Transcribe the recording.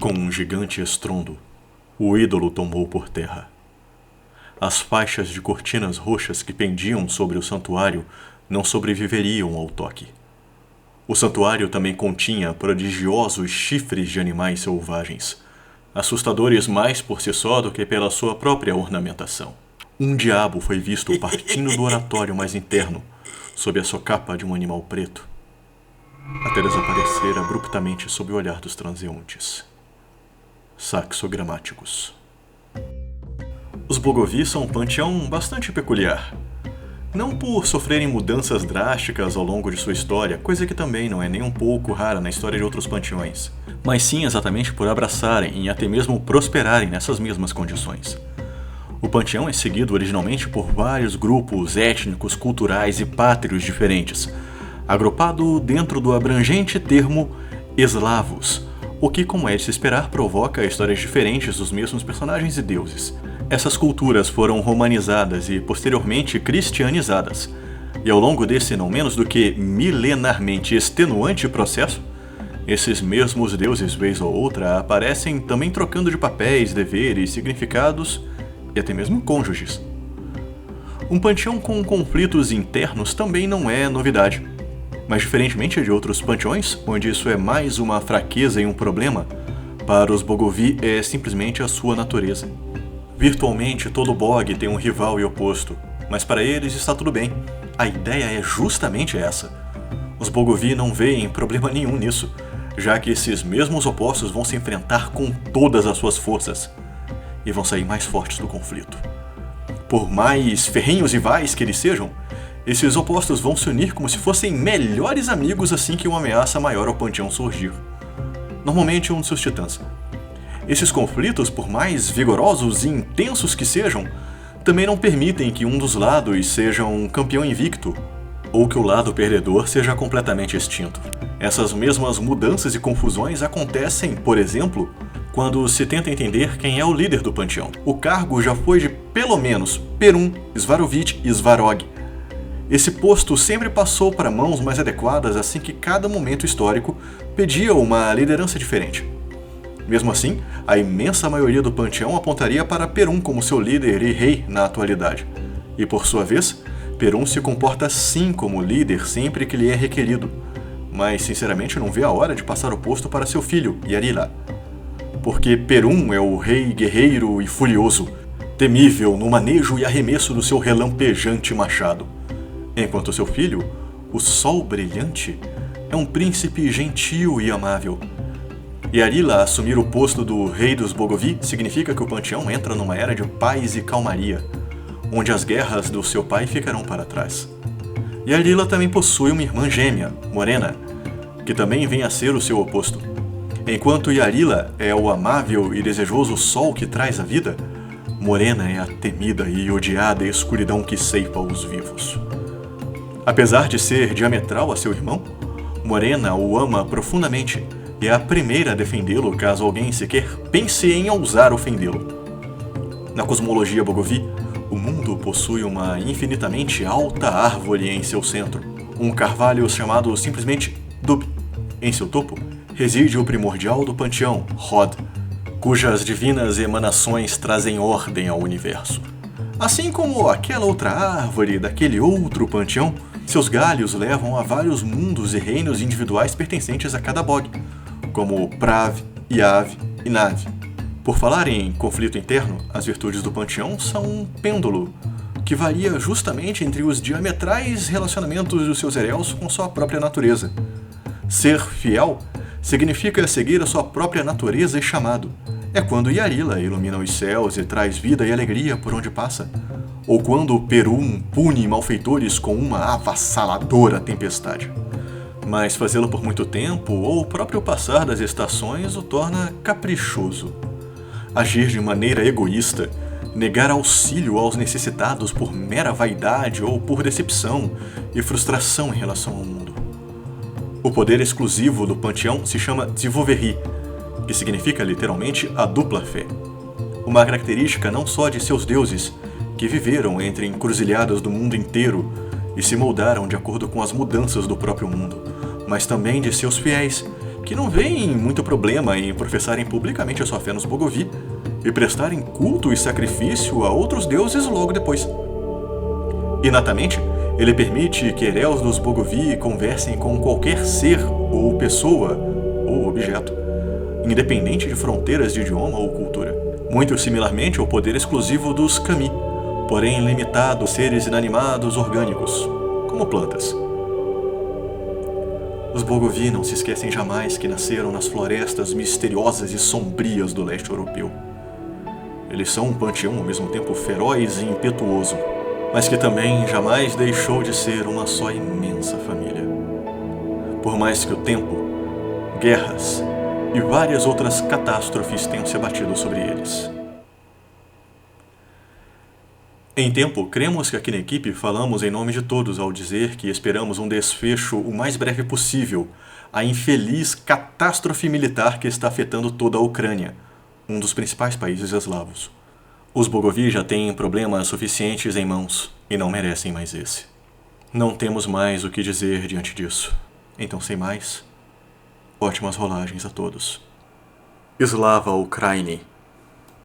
Com um gigante estrondo, o ídolo tombou por terra. As faixas de cortinas roxas que pendiam sobre o santuário não sobreviveriam ao toque. O santuário também continha prodigiosos chifres de animais selvagens, assustadores mais por si só do que pela sua própria ornamentação. Um diabo foi visto partindo do oratório mais interno, sob a socapa de um animal preto, até desaparecer abruptamente sob o olhar dos transeuntes. Saxogramáticos. Os Bogovi são um panteão bastante peculiar. Não por sofrerem mudanças drásticas ao longo de sua história, coisa que também não é nem um pouco rara na história de outros panteões, mas sim exatamente por abraçarem e até mesmo prosperarem nessas mesmas condições. O panteão é seguido originalmente por vários grupos étnicos, culturais e pátrios diferentes, agrupado dentro do abrangente termo eslavos, o que, como é de se esperar, provoca histórias diferentes dos mesmos personagens e deuses. Essas culturas foram romanizadas e posteriormente cristianizadas, e ao longo desse não menos do que milenarmente extenuante processo, esses mesmos deuses, vez ou outra, aparecem também trocando de papéis, deveres, significados e até mesmo cônjuges. Um panteão com conflitos internos também não é novidade. Mas diferentemente de outros panteões, onde isso é mais uma fraqueza e um problema, para os Bogovi é simplesmente a sua natureza. Virtualmente todo bog tem um rival e oposto, mas para eles está tudo bem. A ideia é justamente essa. Os Bogovi não veem problema nenhum nisso, já que esses mesmos opostos vão se enfrentar com todas as suas forças e vão sair mais fortes do conflito. Por mais ferrenhos rivais que eles sejam, esses opostos vão se unir como se fossem melhores amigos assim que uma ameaça maior ao panteão surgir. Normalmente um de seus titãs. Esses conflitos, por mais vigorosos e intensos que sejam, também não permitem que um dos lados seja um campeão invicto, ou que o lado perdedor seja completamente extinto. Essas mesmas mudanças e confusões acontecem, por exemplo, quando se tenta entender quem é o líder do panteão. O cargo já foi de pelo menos Perun, Svarovit e Svarog. Esse posto sempre passou para mãos mais adequadas assim que cada momento histórico pedia uma liderança diferente. Mesmo assim, a imensa maioria do panteão apontaria para Perun como seu líder e rei na atualidade. E por sua vez, Perun se comporta sim como líder sempre que lhe é requerido, mas sinceramente não vê a hora de passar o posto para seu filho, Yarila. Porque Perun é o rei guerreiro e furioso, temível no manejo e arremesso do seu relampejante machado. Enquanto seu filho, o Sol Brilhante, é um príncipe gentil e amável. Yarila assumir o posto do rei dos Bogovi significa que o panteão entra numa era de paz e calmaria, onde as guerras do seu pai ficarão para trás. Yarila também possui uma irmã gêmea, Morena, que também vem a ser o seu oposto. Enquanto Yarila é o amável e desejoso sol que traz a vida, Morena é a temida e odiada escuridão que ceifa os vivos. Apesar de ser diametral a seu irmão, Morena o ama profundamente e é a primeira a defendê-lo caso alguém sequer pense em ousar ofendê-lo. Na cosmologia Bogovi, o mundo possui uma infinitamente alta árvore em seu centro, um carvalho chamado simplesmente Dub. Em seu topo, reside o primordial do panteão, Hod, cujas divinas emanações trazem ordem ao universo. Assim como aquela outra árvore daquele outro panteão, seus galhos levam a vários mundos e reinos individuais pertencentes a cada bog, como Prav, Yav e Nav. Por falar em conflito interno, as virtudes do panteão são um pêndulo, que varia justamente entre os diametrais relacionamentos dos seus Erels com sua própria natureza. Ser fiel significa seguir a sua própria natureza e chamado. É quando Yarila ilumina os céus e traz vida e alegria por onde passa. Ou quando Perun pune malfeitores com uma avassaladora tempestade. Mas fazê-lo por muito tempo, ou o próprio passar das estações, o torna caprichoso. Agir de maneira egoísta, negar auxílio aos necessitados por mera vaidade ou por decepção e frustração em relação ao mundo. O poder exclusivo do panteão se chama Dzivoverri, que significa literalmente a dupla fé. Uma característica não só de seus deuses, que viveram entre encruzilhadas do mundo inteiro e se moldaram de acordo com as mudanças do próprio mundo, mas também de seus fiéis, que não veem muito problema em professarem publicamente a sua fé nos Bogovi e prestarem culto e sacrifício a outros deuses logo depois. Inatamente, ele permite que heréus dos Bogovi conversem com qualquer ser ou pessoa ou objeto, independente de fronteiras de idioma ou cultura. Muito similarmente ao poder exclusivo dos Kami, porém limitado a seres inanimados orgânicos, como plantas. Os Bogovi não se esquecem jamais que nasceram nas florestas misteriosas e sombrias do leste europeu. Eles são um panteão ao mesmo tempo feroz e impetuoso, mas que também jamais deixou de ser uma só imensa família. Por mais que o tempo, guerras e várias outras catástrofes tenham se abatido sobre eles. Em tempo, cremos que aqui na equipe falamos em nome de todos ao dizer que esperamos um desfecho o mais breve possível à infeliz catástrofe militar que está afetando toda a Ucrânia, um dos principais países eslavos. Os Bogovi já têm problemas suficientes em mãos e não merecem mais esse. Não temos mais o que dizer diante disso. Então, sem mais, ótimas rolagens a todos. Slava Ukraini.